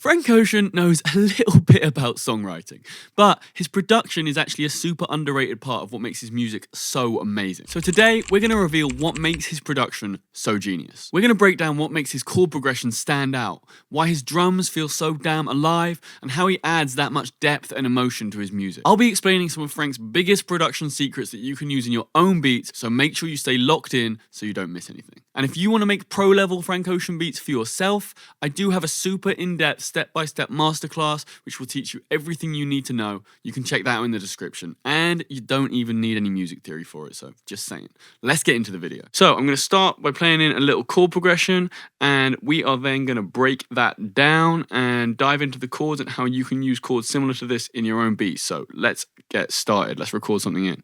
Frank Ocean knows a little bit about songwriting, but his production is actually a super underrated part of what makes his music so amazing. So today, we're going to reveal what makes his production so genius. We're going to break down what makes his chord progression stand out, why his drums feel so damn alive, and how he adds that much depth and emotion to his music. I'll be explaining some of Frank's biggest production secrets that you can use in your own beats, so make sure you stay locked in so you don't miss anything. And if you want to make pro-level Frank Ocean beats for yourself, I do have a super in-depth step-by-step masterclass which will teach you everything you need to know. You can check that out in the description. And you don't even need any music theory for it, so just saying. Let's get into the video. So I'm going to start by playing in a little chord progression, and we are then going to break that down and dive into the chords and how you can use chords similar to this in your own beats. So let's get started. Let's record something in.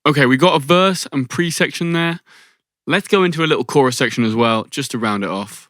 Okay, we got a verse and pre-section there. Let's go into a little chorus section as well, just to round it off.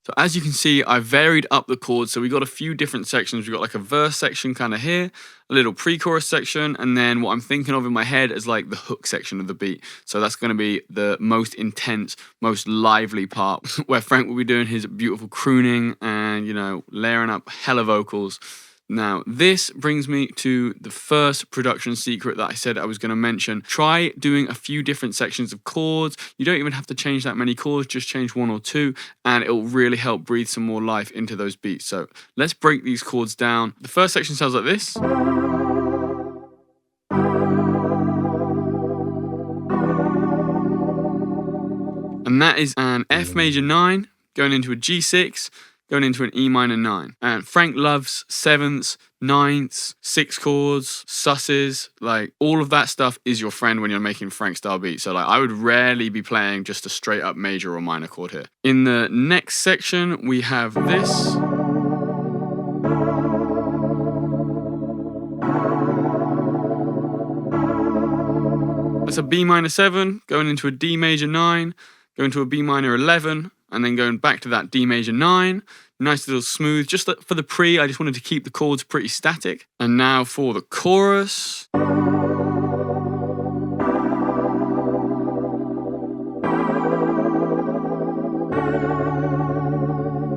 So as you can see, I varied up the chords. So we got a few different sections. We got like a verse section kind of here, a little pre-chorus section, and then what I'm thinking of in my head is like the hook section of the beat. So that's going to be the most intense, most lively part where Frank will be doing his beautiful crooning and, you know, layering up hella vocals. Now, this brings me to the first production secret that I said I was going to mention. Try doing a few different sections of chords. You don't even have to change that many chords, just change one or two, and it will really help breathe some more life into those beats. So let's break these chords down. The first section sounds like this. And that is an F major 9 going into a G6. Going into an E minor 9. And Frank loves sevenths, ninths, sixth chords, susses, like all of that stuff is your friend when you're making Frank style beats. So like I would rarely be playing just a straight up major or minor chord here. In the next section, we have this. That's a B minor 7, going into a D major 9, going to a B minor 11, and then going back to that D major 9. Nice little smooth. Just for the pre, I just wanted to keep the chords pretty static. And now for the chorus.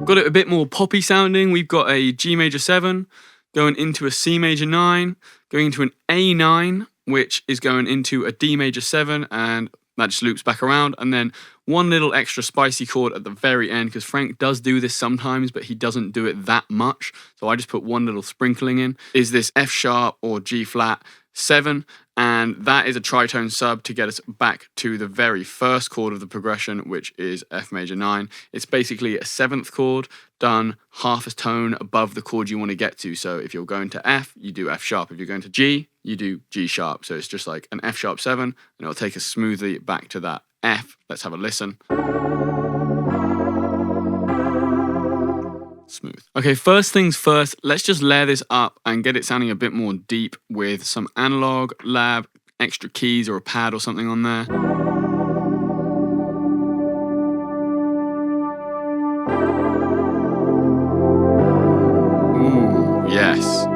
Got it a bit more poppy sounding. We've got a G major 7 going into a C major 9, going into an A9, which is going into a D major 7, and that just loops back around, and then one little extra spicy chord at the very end, because Frank does do this sometimes, but he doesn't do it that much. So I just put one little sprinkling in, is this F sharp or G flat 7, and that is a tritone sub to get us back to the very first chord of the progression, which is F major 9. It's basically a 7th chord done half a tone above the chord you want to get to. So if you're going to F, you do F sharp. If you're going to G, you do G sharp. So it's just like an F sharp 7, and it'll take us smoothly back to that F. Let's have a listen. Smooth. Okay, first things first, let's just layer this up and get it sounding a bit more deep with some analog, lab, extra keys or a pad or something on there. Ooh, yes.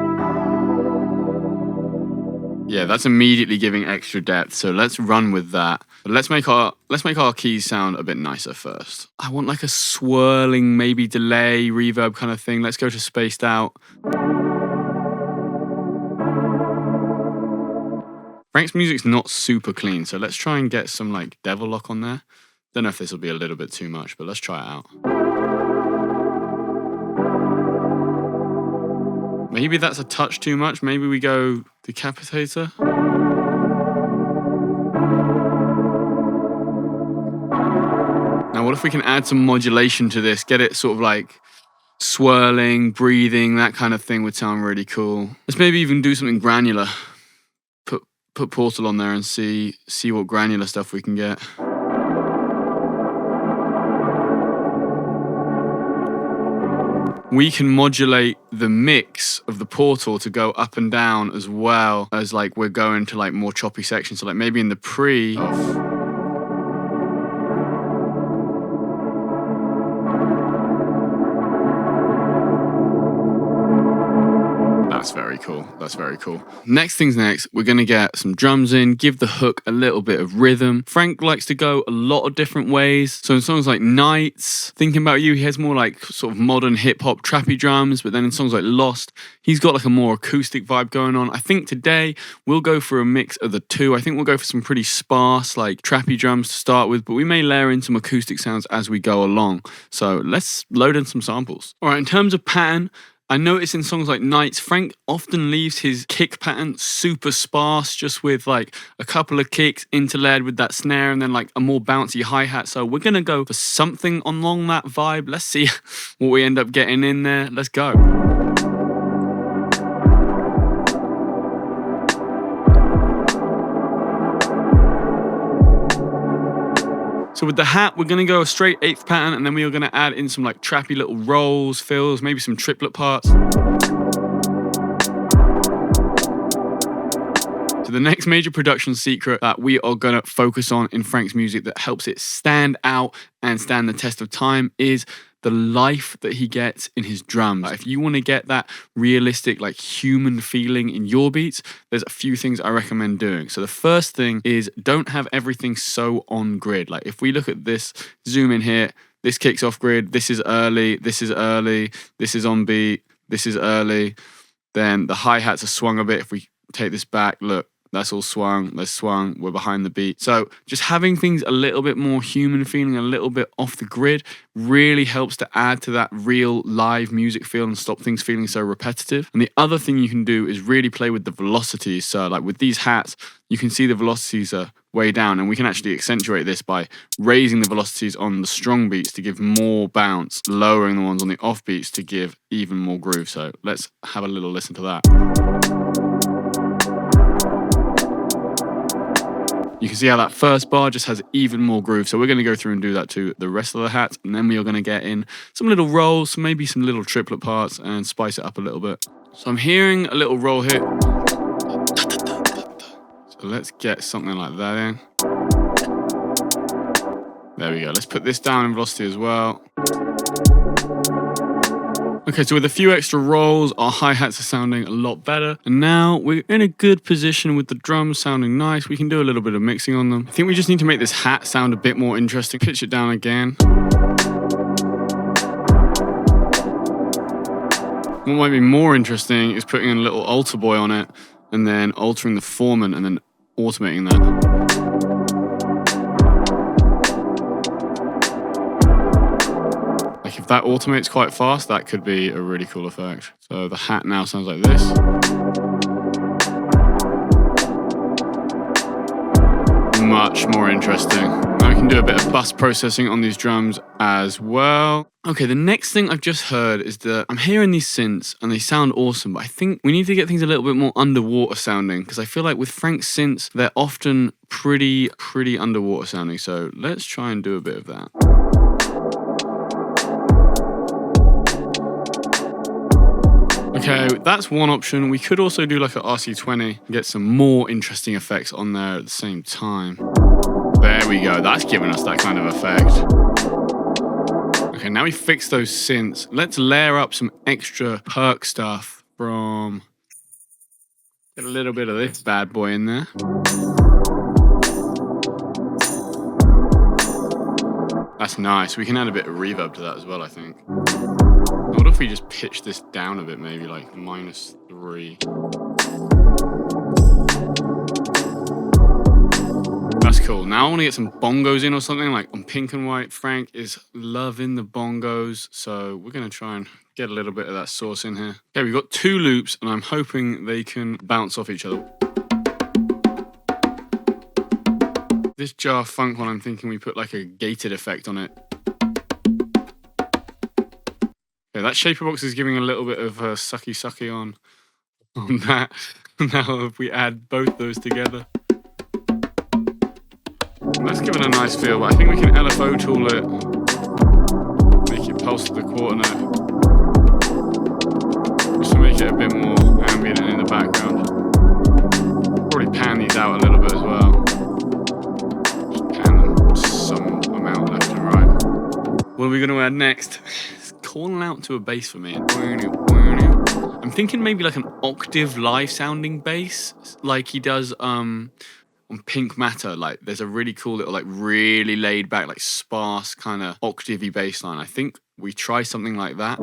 Yeah, that's immediately giving extra depth, so let's run with that. But let's make our keys sound a bit nicer first. I want like a swirling, maybe delay, reverb kind of thing. Let's go to spaced out. Frank's music's not super clean, so let's try and get some like devil lock on there. Don't know if this will be a little bit too much, but let's try it out. Maybe that's a touch too much. Maybe we go decapitator. Now, what if we can add some modulation to this? Get it sort of like swirling, breathing, that kind of thing would sound really cool. Let's maybe even do something granular. Put Portal on there and see what granular stuff we can get. We can modulate the mix of the Portal to go up and down as well as like we're going to like more choppy sections. So like maybe in the pre. That's very cool. That's very cool. Next thing's next. We're going to get some drums in, give the hook a little bit of rhythm. Frank likes to go a lot of different ways. So in songs like Nights, Thinking About You, he has more like sort of modern hip hop trappy drums. But then in songs like Lost, he's got like a more acoustic vibe going on. I think today we'll go for a mix of the two. I think we'll go for some pretty sparse like trappy drums to start with, but we may layer in some acoustic sounds as we go along. So let's load in some samples. All right, in terms of pattern, I notice in songs like Nights, Frank often leaves his kick pattern super sparse, just with like a couple of kicks interlaid with that snare and then like a more bouncy hi-hat. So we're going to go for something along that vibe. Let's see what we end up getting in there. Let's go. So with the hat, we're going to go a straight eighth pattern, and then we are going to add in some like trappy little rolls, fills, maybe some triplet parts. So the next major production secret that we are going to focus on in Frank's music that helps it stand out and stand the test of time is the life that he gets in his drums. If you want to get that realistic, like human feeling in your beats, there's a few things I recommend doing. So the first thing is don't have everything so on grid. Like if we look at this, zoom in here, this kicks off grid, this is early, this is early, this is on beat, this is early. Then the hi-hats are swung a bit. If we take this back, look, that's all swung, that's swung, we're behind the beat. So just having things a little bit more human feeling, a little bit off the grid, really helps to add to that real live music feel and stop things feeling so repetitive. And the other thing you can do is really play with the velocities. So like with these hats, you can see the velocities are way down, and we can actually accentuate this by raising the velocities on the strong beats to give more bounce, lowering the ones on the off beats to give even more groove. So let's have a little listen to that. You can see how that first bar just has even more groove. So we're going to go through and do that to the rest of the hats. And then we are going to get in some little rolls, maybe some little triplet parts, and spice it up a little bit. So I'm hearing a little roll hit. So let's get something like that in. There we go. Let's put this down in velocity as well. Okay, so with a few extra rolls, our hi-hats are sounding a lot better. And now we're in a good position with the drums sounding nice. We can do a little bit of mixing on them. I think we just need to make this hat sound a bit more interesting. Pitch it down again. What might be more interesting is putting in a little alter boy on it and then altering the Foreman and then automating that. If that automates quite fast, that could be a really cool effect. So the hat now sounds like this. Much more interesting. Now we can do a bit of bus processing on these drums as well. Okay, the next thing I've just heard is that I'm hearing these synths and they sound awesome, but I think we need to get things a little bit more underwater sounding, because I feel like with Frank's synths, they're often pretty underwater sounding. So let's try and do a bit of that. Okay, that's one option. We could also do like an RC20 and get some more interesting effects on there at the same time. There we go. That's giving us that kind of effect. Okay, now we fix those synths. Let's layer up some extra perk stuff from... Get a little bit of this bad boy in there. That's nice. We can add a bit of reverb to that as well, I think. What if we just pitch this down a bit, maybe like -3? That's cool. Now I want to get some bongos in or something, like on Pink and White. Frank is loving the bongos, so we're going to try and get a little bit of that sauce in here. Okay, we've got 2 loops, and I'm hoping they can bounce off each other. This jar funk one, I'm thinking we put like a gated effect on it. Okay, that shaper box is giving a little bit of sucky on that. Now if we add both those together. That's giving a nice feel, but I think we can LFO tool it. Make it pulse to the quarter note. Just to make it a bit more ambient and in the background. Probably pan these out a little bit as well. Just pan them some amount left and right. What are we going to add next? Calling out to a bass for me. I'm I'm thinking maybe like an octave live sounding bass, like he does on Pink Matter. Like there's a really cool little, like really laid back, like sparse kind of octavey bass line. I think we try something like that.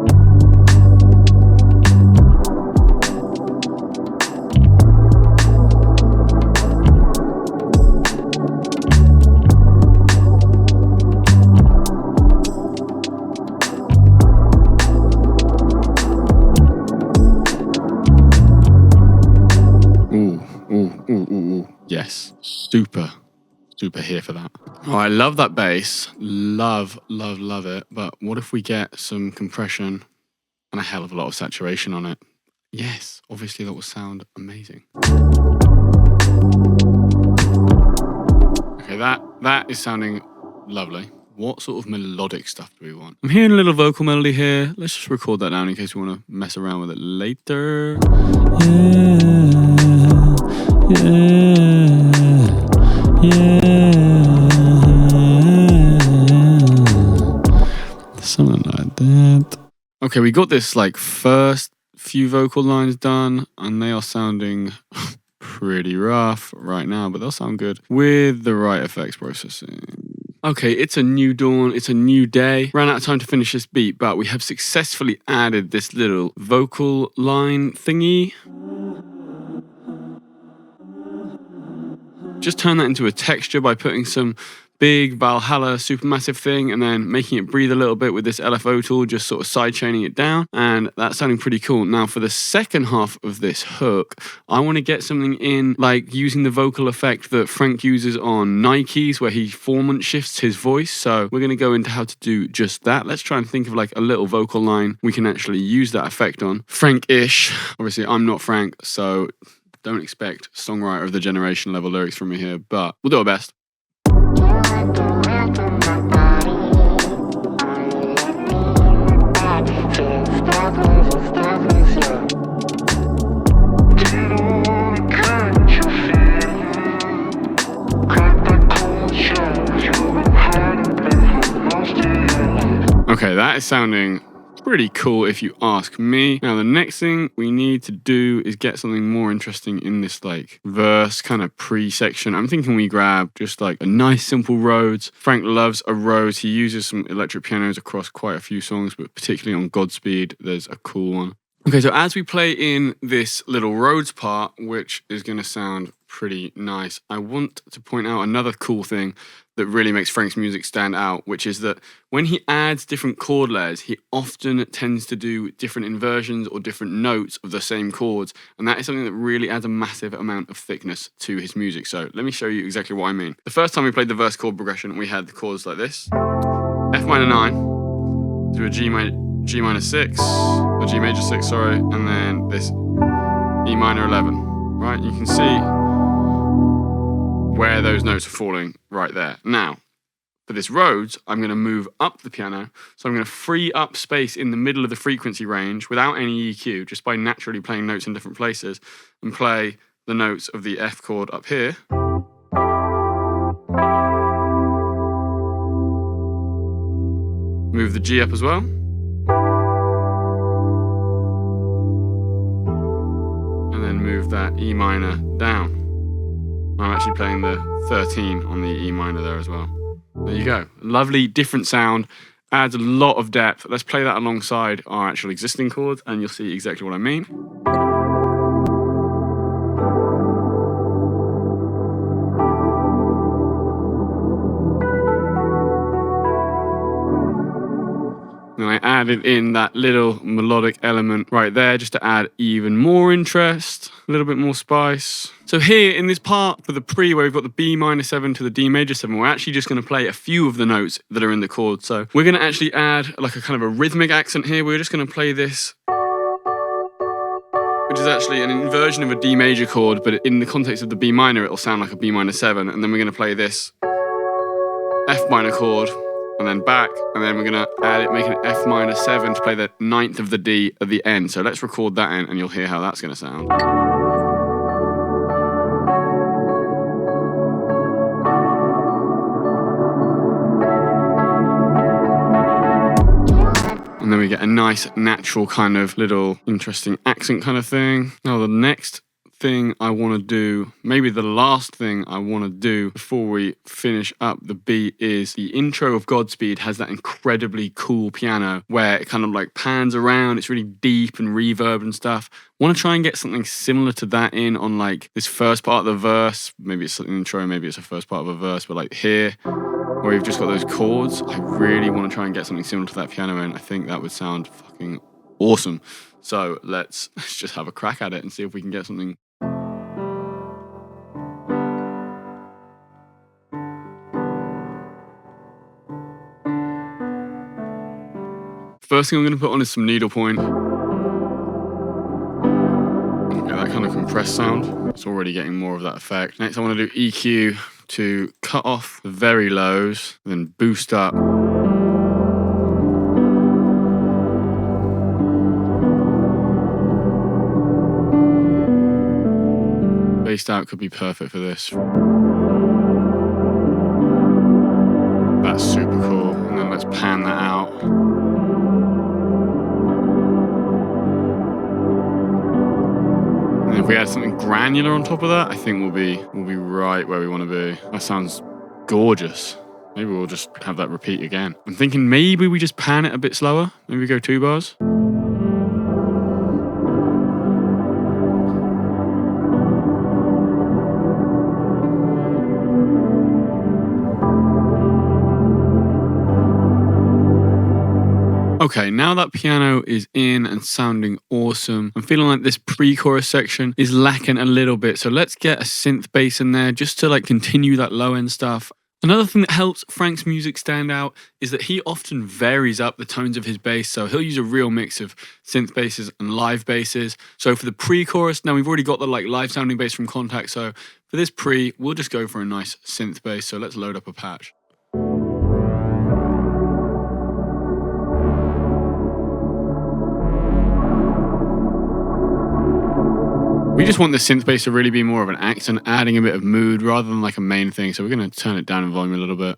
Yes, super here for that. Oh, I love that bass. Love it. But what if we get some compression and a hell of a lot of saturation on it? Yes, obviously that will sound amazing. Okay, that is sounding lovely. What sort of melodic stuff do we want? I'm hearing a little vocal melody here. Let's just record that down in case we want to mess around with it later. Something like that. Okay, we got this like first few vocal lines done, and they are sounding pretty rough right now, but they'll sound good with the right effects processing. Okay, it's a new dawn, it's a new day. Ran out of time to finish this beat, but we have successfully added this little vocal line thingy. Just turn that into a texture by putting some big Valhalla supermassive thing and then making it breathe a little bit with this LFO tool, just sort of side chaining it down, and that's sounding pretty cool. Now for the second half of this hook, I want to get something in like using the vocal effect that Frank uses on Nikes where he formant shifts his voice. So we're going to go into how to do just that. Let's try and think of like a little vocal line we can actually use that effect on. Frank-ish. Obviously I'm not Frank, so don't expect songwriter of the generation level lyrics from me here, but we'll do our best. Okay, that is sounding pretty cool if you ask me. Now the next thing we need to do is get something more interesting in this like verse kind of pre-section. I'm thinking we grab just like a nice simple Rhodes. Frank loves a Rhodes. He uses some electric pianos across quite a few songs, but particularly on Godspeed there's a cool one. Okay, so as we play in this little Rhodes part, which is going to sound pretty nice, I want to point out another cool thing that really makes Frank's music stand out, which is that when he adds different chord layers, he often tends to do different inversions or different notes of the same chords, and that is something that really adds a massive amount of thickness to his music. So let me show you exactly what I mean. The first time we played the verse chord progression, we had the chords like this: F minor 9 to a G minor 6, or G major 6, sorry, and then this E minor 11, right? You can see where those notes are falling right there. Now, for this Rhodes, I'm going to move up the piano, so I'm going to free up space in the middle of the frequency range without any EQ, just by naturally playing notes in different places, and play the notes of the F chord up here. Move the G up as well. And then move that E minor down. I'm actually playing the 13 on the E minor there as well. There you go. Lovely, different sound. Adds a lot of depth. Let's play that alongside our actual existing chords and you'll see exactly what I mean. And I added in that little melodic element right there just to add even more interest, a little bit more spice. So here in this part for the pre where we've got the B minor 7 to the D major 7, we're actually just going to play a few of the notes that are in the chord. So we're going to actually add like a kind of a rhythmic accent here. We're just going to play this, which is actually an inversion of a D major chord, but in the context of the B minor, it'll sound like a B minor 7. And then we're going to play this F minor chord, and then back, and then we're going to add it, make an F minor 7 to play the 9th of the D at the end. So let's record that in, and you'll hear how that's going to sound. And And then we get a nice natural kind of little interesting accent kind of thing. Now the next thing I want to do, maybe the last thing I want to do before we finish up the beat, is the intro of Godspeed has that incredibly cool piano where it kind of like pans around. It's really deep and reverb and stuff. Want to try and get something similar to that in on like this first part of the verse. Maybe it's an intro, maybe it's the first part of a verse, but like here where you've just got those chords, I really want to try and get something similar to that piano in. I think that would sound fucking awesome. So let's just have a crack at it and see if we can get something. First thing I'm going to put on is some needlepoint. Get that kind of compressed sound. It's already getting more of that effect. Next I want to do EQ to cut off the very lows, then boost up. Bassed out could be perfect for this. That's super cool. And then let's pan that out. And if we add something granular on top of that, I think we'll be right where we want to be. That sounds gorgeous. Maybe we'll just have that repeat again. I'm thinking maybe we just pan it a bit slower. Maybe we go 2 bars. Okay, now that piano is in and sounding awesome, I'm feeling like this pre-chorus section is lacking a little bit. So let's get a synth bass in there just to like continue that low end stuff. Another thing that helps Frank's music stand out is that he often varies up the tones of his bass. So he'll use a real mix of synth basses and live basses. So for the pre-chorus, now we've already got the like live sounding bass from Contact. So for this pre, we'll just go for a nice synth bass. So let's load up a patch. We just want the synth bass to really be more of an accent, adding a bit of mood rather than like a main thing. So we're going to turn it down in volume a little bit.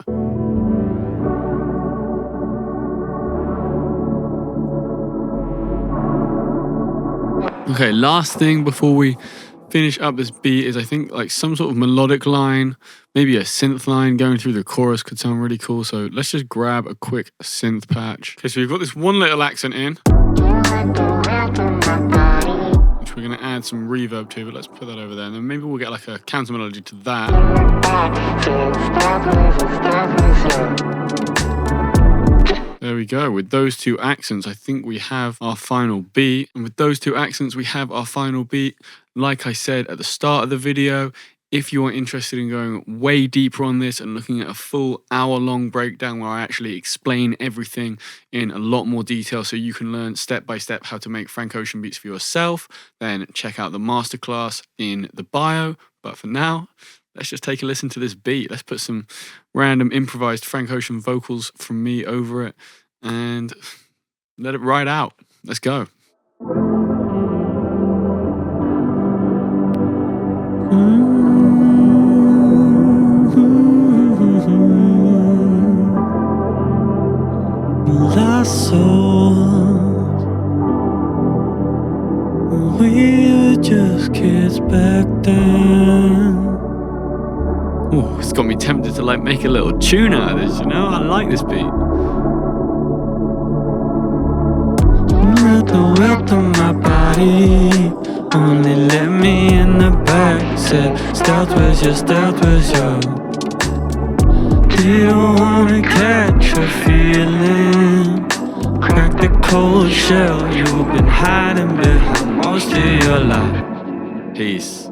Okay, last thing before we finish up this beat is I think like some sort of melodic line, maybe a synth line going through the chorus could sound really cool. So let's just grab a quick synth patch. Okay, so we've got this one little accent in, which we're going to add some reverb to, but let's put that over there. And then maybe we'll get like a counter melody to that. There we go. With those 2 accents, I think we have our final beat. And with those 2 accents, we have our final beat. Like I said at the start of the video, if you are interested in going way deeper on this and looking at a full hour-long breakdown where I actually explain everything in a lot more detail so you can learn step by step how to make Frank Ocean beats for yourself, then check out the masterclass in the bio. But for now, let's just take a listen to this beat. Let's put some random improvised Frank Ocean vocals from me over it and let it ride out. Let's go. Lost souls, we were just kids back then. Oh, it's got me tempted to like make a little tune out of this, you know? I like this beat. Let the weight of my body only let me in the back. Said, stealth was your, stealth was your. Didn't wanna catch a feeling. Crack the cold shell you've been hiding behind most of your life. Peace.